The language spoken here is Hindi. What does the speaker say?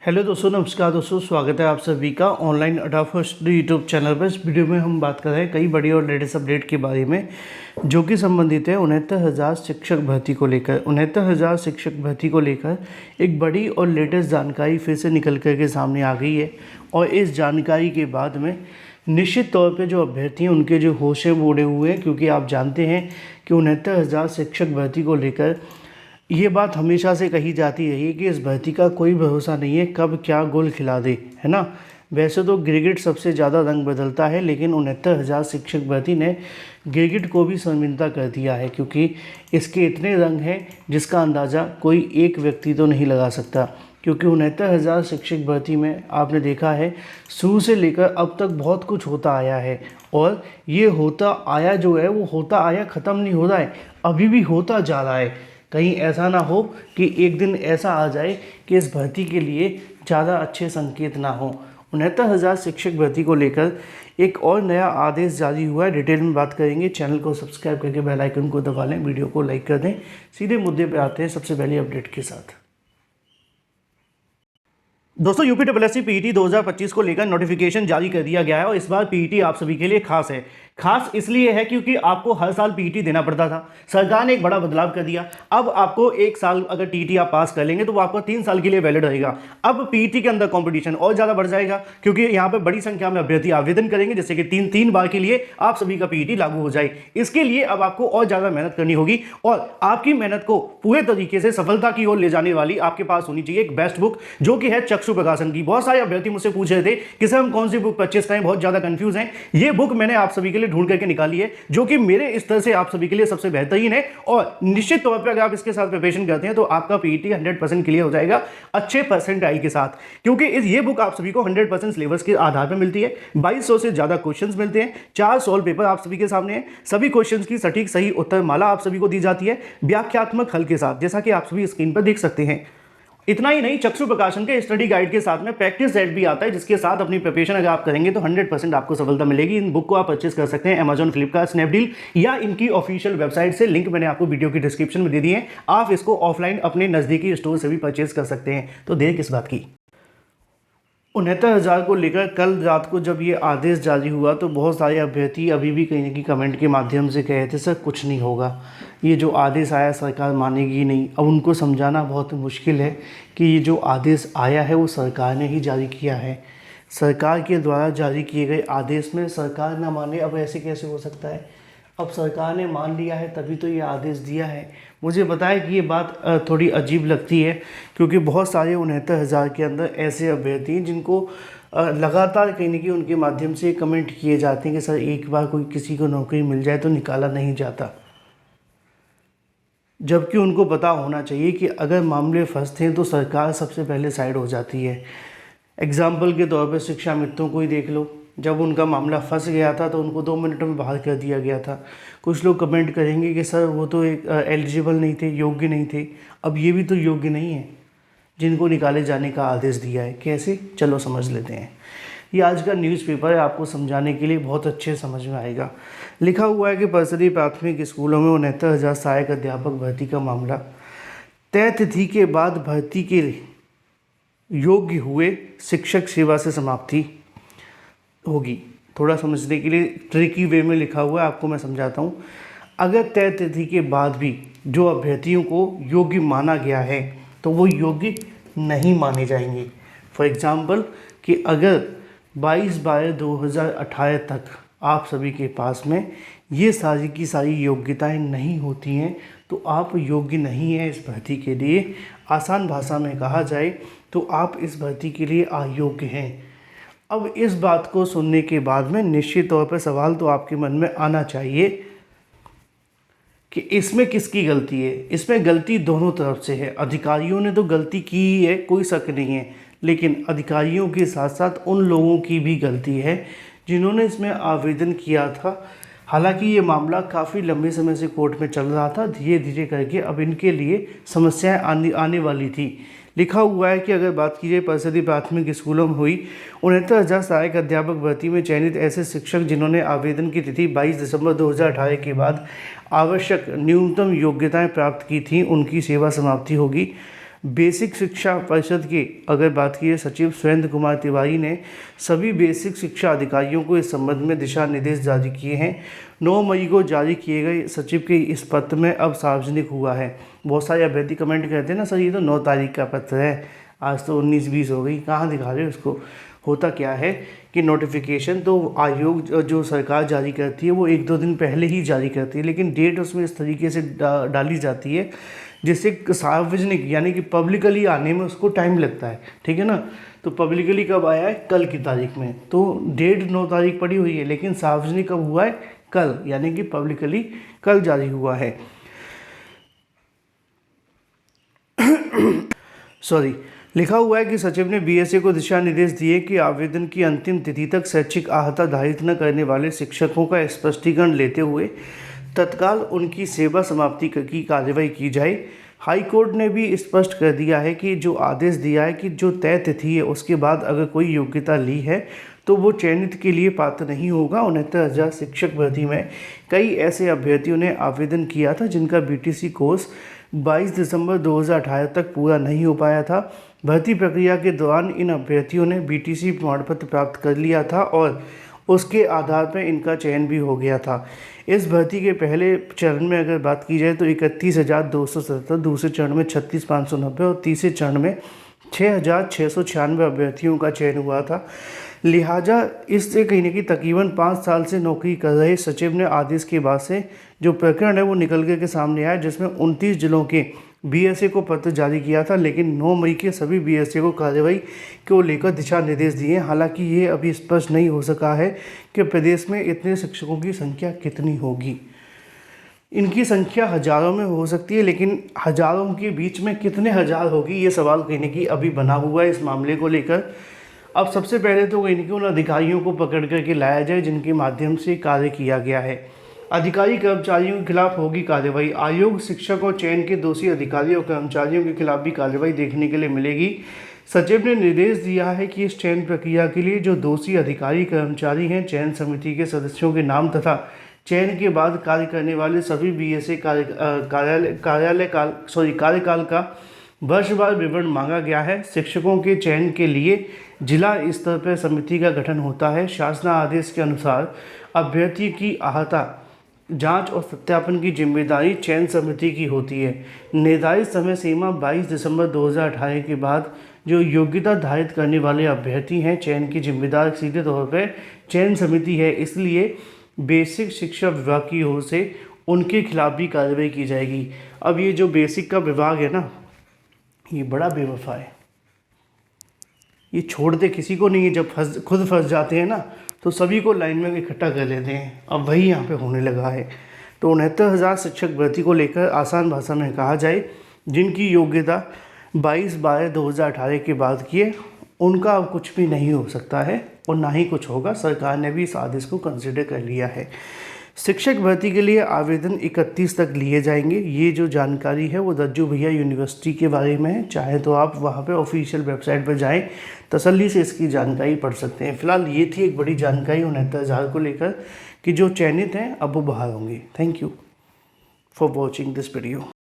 हेलो दोस्तों, नमस्कार दोस्तों। स्वागत है आप सभी का ऑनलाइन अड्डा फर्स्ट यूट्यूब चैनल पर। इस वीडियो में हम बात कर रहे हैं कई बड़ी और लेटेस्ट अपडेट के बारे में जो कि संबंधित है 69,000 शिक्षक भर्ती को लेकर। 69,000 शिक्षक भर्ती को लेकर एक बड़ी और लेटेस्ट जानकारी फिर से निकल कर के सामने आ गई है। और इस जानकारी के बाद में निश्चित तौर पे जो अभ्यर्थी हैं उनके जो होश हैं वो उड़े हुए हैं, क्योंकि आप जानते हैं कि 69,000 शिक्षक भर्ती को लेकर ये बात हमेशा से कही जाती रही है कि इस भर्ती का कोई भरोसा नहीं है, कब क्या गोल खिला दे, है ना। वैसे तो गिरगिट सबसे ज़्यादा रंग बदलता है, लेकिन 69,000 शिक्षक भर्ती ने गिरगिट को भी शर्मिंदा कर दिया है, क्योंकि इसके इतने रंग हैं जिसका अंदाज़ा कोई एक व्यक्ति तो नहीं लगा सकता। क्योंकि 69,000 शिक्षक भर्ती में आपने देखा है शुरू से लेकर अब तक बहुत कुछ होता आया है, और ये होता आया जो है वो होता आया ख़त्म नहीं हो रहा है, अभी भी होता जा रहा है। कहीं ऐसा ना हो कि एक दिन ऐसा आ जाए कि इस भर्ती के लिए ज़्यादा अच्छे संकेत ना हो। 69,000 शिक्षक भर्ती को लेकर एक और नया आदेश जारी हुआ है, डिटेल में बात करेंगे। चैनल को सब्सक्राइब करके बेल आइकन को दबा लें, वीडियो को लाइक कर दें। सीधे मुद्दे पे आते हैं सबसे पहले अपडेट के साथ। दोस्तों, यूपीएससी पीईटी 2025 को लेकर नोटिफिकेशन जारी कर दिया गया है, और इस बार पीईटी आप सभी के लिए खास है। खास इसलिए है क्योंकि आपको हर साल पीईटी देना पड़ता था। सरकार ने एक बड़ा बदलाव कर दिया। अब आपको एक साल अगर टीटी आप पास कर लेंगे तो वो आपका 3 साल के लिए वैलिड रहेगा। अब पीईटी के अंदर कंपटीशन और ज़्यादा बढ़ जाएगा, क्योंकि यहाँ पर बड़ी संख्या में अभ्यर्थी आवेदन करेंगे, जिससे कि तीन बार के लिए आप सभी का पीईटी लागू हो जाए। इसके लिए अब आपको और ज़्यादा मेहनत करनी होगी, और आपकी मेहनत को पूरे तरीके से सफलता की ओर ले जाने वाली आपके पास होनी चाहिए एक बेस्ट बुक, जो कि है चक्षु प्रकाशन की। बहुत सारे अभ्यर्थी मुझसे पूछ रहे थे कि सर हम कौन सी बुक परचेस करें, बहुत ज़्यादा कंफ्यूज हैं। ये बुक मैंने आप सभी के लिए ढूंढ करके निकाली है, जो कि मेरे स्तर से आप सभी के लिए सबसे बेहतरीन है। और निश्चित तौर पे अगर आप इसके साथ प्रिपरेशन करते हैं तो आपका पीईटी 100% क्लियर हो जाएगा अच्छे परसेंटाइल के साथ, क्योंकि ये बुक आप सभी को 100% सिलेबस के आधार पर मिलती है। 2200 से ज्यादा क्वेश्चंस मिलते हैं, 4 सॉल्व पेपर आप सभी के सामने हैं। सभी क्वेश्चंस की सटीक सही उत्तर माला आप सभी को दी जाती है व्याख्यात्मक हल के साथ, जैसा कि आप सभी स्क्रीन पर देख सकते हैं। इतना ही नहीं, चक्षु प्रकाशन के स्टडी गाइड के साथ में प्रैक्टिस सेट भी आता है, जिसके साथ अपनी प्रिपरेशन अगर आप करेंगे तो 100% आपको सफलता मिलेगी। इन बुक को आप परचेस कर सकते हैं अमेजॉन, फ्लिपकार्ट, स्नैपडील या इनकी ऑफिशियल वेबसाइट से। लिंक मैंने आपको वीडियो की डिस्क्रिप्शन में दे दी है। आप इसको ऑफलाइन अपने नज़दीकी स्टोर से भी परचेस कर सकते हैं। तो देर किस बात की। 69,000 को लेकर कल रात को जब ये आदेश जारी हुआ तो बहुत सारे अभ्यर्थी अभी भी कहीं ना कहीं कमेंट के माध्यम से कहे थे सर कुछ नहीं होगा, ये जो आदेश आया सरकार मानेगी नहीं। अब उनको समझाना बहुत मुश्किल है कि ये जो आदेश आया है वो सरकार ने ही जारी किया है। सरकार के द्वारा जारी किए गए आदेश में सरकार ना माने, अब ऐसे कैसे हो सकता है। अब सरकार ने मान लिया है तभी तो ये आदेश दिया है। मुझे बताया कि ये बात थोड़ी अजीब लगती है, क्योंकि बहुत सारे 69,000 के अंदर ऐसे अभ्यर्थी हैं जिनको लगातार कहीं ना कहीं उनके माध्यम से कमेंट किए जाते हैं कि सर एक बार कोई किसी को नौकरी मिल जाए तो निकाला नहीं जाता। जबकि उनको पता होना चाहिए कि अगर मामले फंसते हैं तो सरकार सबसे पहले साइड हो जाती है। एग्जाम्पल के तौर पर शिक्षा मित्रों को ही देख लो, जब उनका मामला फंस गया था तो उनको 2 मिनट में बाहर कर दिया गया था। कुछ लोग कमेंट करेंगे कि सर वो तो एक एलिजिबल नहीं थे, योग्य नहीं थे। अब ये भी तो योग्य नहीं है जिनको निकाले जाने का आदेश दिया है। कैसे, चलो समझ लेते हैं। ये आज का न्यूज़पेपर है, आपको समझाने के लिए बहुत अच्छे समझ में आएगा। लिखा हुआ है कि परिषदीय प्राथमिक स्कूलों में 69,000 सहायक अध्यापक भर्ती का मामला तय तिथि के बाद भर्ती के योग्य हुए शिक्षक सेवा से समाप्ति होगी। थोड़ा समझने के लिए ट्रिकी वे में लिखा हुआ है, आपको मैं समझाता हूँ। अगर तय तिथि के बाद भी जो अभ्यर्थियों को योग्य माना गया है तो वो योग्य नहीं माने जाएंगे। फॉर एग्ज़ाम्पल कि अगर 22/12/2018 तक आप सभी के पास में ये सारी की सारी योग्यताएं नहीं होती हैं तो आप योग्य नहीं हैं इस भर्ती के लिए। आसान भाषा में कहा जाए तो आप इस भर्ती के लिए अयोग्य हैं। अब इस बात को सुनने के बाद में निश्चित तौर पर सवाल तो आपके मन में आना चाहिए कि इसमें किसकी गलती है। इसमें गलती दोनों तरफ से है। अधिकारियों ने तो गलती की ही है, कोई शक नहीं है, लेकिन अधिकारियों के साथ साथ उन लोगों की भी गलती है जिन्होंने इसमें आवेदन किया था। हालांकि ये मामला काफ़ी लंबे समय से कोर्ट में चल रहा था, धीरे धीरे करके अब इनके लिए समस्याएं आने वाली थी। लिखा हुआ है कि अगर बात की जाए परिषदीय प्राथमिक स्कूलों में हुई 69,000 सहायक अध्यापक भर्ती में चयनित ऐसे शिक्षक जिन्होंने आवेदन की तिथि 22 दिसंबर 2018 के बाद आवश्यक न्यूनतम योग्यताएं प्राप्त की थी, उनकी सेवा समाप्ति होगी। बेसिक शिक्षा परिषद के अगर बात की सचिव सुरेंद्र कुमार तिवारी ने सभी बेसिक शिक्षा अधिकारियों को इस संबंध में दिशा निर्देश जारी किए हैं। 9 मई को जारी किए गए सचिव के इस पत्र में अब सार्वजनिक हुआ है। बहुत सारे अभ्यर्थी कमेंट करते हैं ना, सर ये तो 9 तारीख का पत्र है, आज तो 19-20 हो गई, कहाँ दिखा रहे हो उसको। होता क्या है कि नोटिफिकेशन तो आयोग जो सरकार जारी करती है वो 1-2 दिन पहले ही जारी करती है, लेकिन डेट उसमें इस तरीके से डाली जाती है जिससे सार्वजनिक यानी कि पब्लिकली आने में उसको टाइम लगता है, ठीक है ना। तो पब्लिकली कब आया है? कल की तारीख में। तो डेट 9 तारीख पड़ी हुई है, लेकिन सार्वजनिक कब हुआ है? कल, यानी कि पब्लिकली कल जारी हुआ है। सॉरी, लिखा हुआ है कि सचिव ने बीएसए को दिशा निर्देश दिए कि आवेदन की अंतिम तिथि तक शैक्षिक अहर्ता धारित न करने वाले शिक्षकों का स्पष्टीकरण लेते हुए तत्काल उनकी सेवा समाप्ति की कार्रवाई की जाए। हाई कोर्ट ने भी स्पष्ट कर दिया है कि जो आदेश दिया है कि जो तय तिथि है उसके बाद अगर कोई योग्यता ली है तो वो चयनित के लिए पात्र नहीं होगा। 69,000 शिक्षक भर्ती में कई ऐसे अभ्यर्थियों ने आवेदन किया था जिनका बीटीसी कोर्स 22 दिसंबर 2018 तक पूरा नहीं हो पाया था। भर्ती प्रक्रिया के दौरान इन अभ्यर्थियों ने बीटीसी प्रमाण पत्र प्राप्त कर लिया था और उसके आधार पर इनका चयन भी हो गया था। इस भर्ती के पहले चरण में अगर बात की जाए तो 31,277, दूसरे चरण में 36,590 और तीसरे चरण में 6,696 अभ्यर्थियों का चयन हुआ था। लिहाजा इससे कहीं ना कहीं तकरीबन 5 साल से नौकरी कर रहे सचिव ने आदेश के बाद से जो प्रकरण है वो निकल के सामने आया, जिसमें 29 जिलों के बीएसए को पत्र जारी किया था, लेकिन 9 मई के सभी बीएसए को कार्रवाई को लेकर दिशा निर्देश दिए। हालांकि ये अभी स्पष्ट नहीं हो सका है कि प्रदेश में इतने शिक्षकों की संख्या कितनी होगी। इनकी संख्या हजारों में हो सकती है, लेकिन हजारों के बीच में कितने हजार होगी ये सवाल कहीं ना कहीं अभी बना हुआ है इस मामले को लेकर। अब सबसे पहले तो कहीं ना कहीं उन अधिकारियों को पकड़ करके लाया जाए जिनके माध्यम से कार्य किया गया है। अधिकारी कर्मचारियों के खिलाफ होगी कार्रवाई। आयोग शिक्षक और चयन के दोषी अधिकारियों और कर्मचारियों के खिलाफ भी कार्रवाई देखने के लिए मिलेगी। सचिव ने निर्देश दिया है कि इस चयन प्रक्रिया के लिए जो दोषी अधिकारी कर्मचारी हैं, चयन समिति के सदस्यों के नाम तथा चयन के बाद कार्य करने वाले सभी बीएसए कार्यकाल का वर्षवार विवरण मांगा गया है। शिक्षकों के चयन के लिए जिला स्तर पर समिति का गठन होता है। शासनादेश के अनुसार अभ्यर्थी की अहर्ता जांच और सत्यापन की जिम्मेदारी चयन समिति की होती है। निर्धारित समय सीमा 22 दिसंबर 2018 के बाद जो योग्यता धारित करने वाले अभ्यर्थी हैं, चयन की जिम्मेदार सीधे तौर पर चयन समिति है। इसलिए बेसिक शिक्षा विभाग की ओर से उनके खिलाफ भी कार्रवाई की जाएगी। अब ये जो बेसिक का विभाग है ना, ये बड़ा बेवफा है, ये छोड़ते किसी को नहीं है। जब खुद फंस जाते हैं ना तो सभी को लाइन में इकट्ठा कर लेते हैं। अब वही यहाँ पे होने लगा है। तो 69,000 शिक्षक भर्ती को लेकर आसान भाषा में कहा जाए, जिनकी योग्यता 22/12/2018 के बाद की है, उनका अब कुछ भी नहीं हो सकता है और ना ही कुछ होगा। सरकार ने भी इस आदेश को कंसिडर कर लिया है। शिक्षक भर्ती के लिए आवेदन 31 तक लिए जाएंगे। ये जो जानकारी है वो रज्जू भैया यूनिवर्सिटी के बारे में है। चाहे तो आप वहाँ पे ऑफिशियल वेबसाइट पर जाएं, तसल्ली से इसकी जानकारी पढ़ सकते हैं। फिलहाल ये थी एक बड़ी जानकारी 69,000 को लेकर कि जो चयनित हैं अब वो बाहर होंगे। Thank you for watching this video.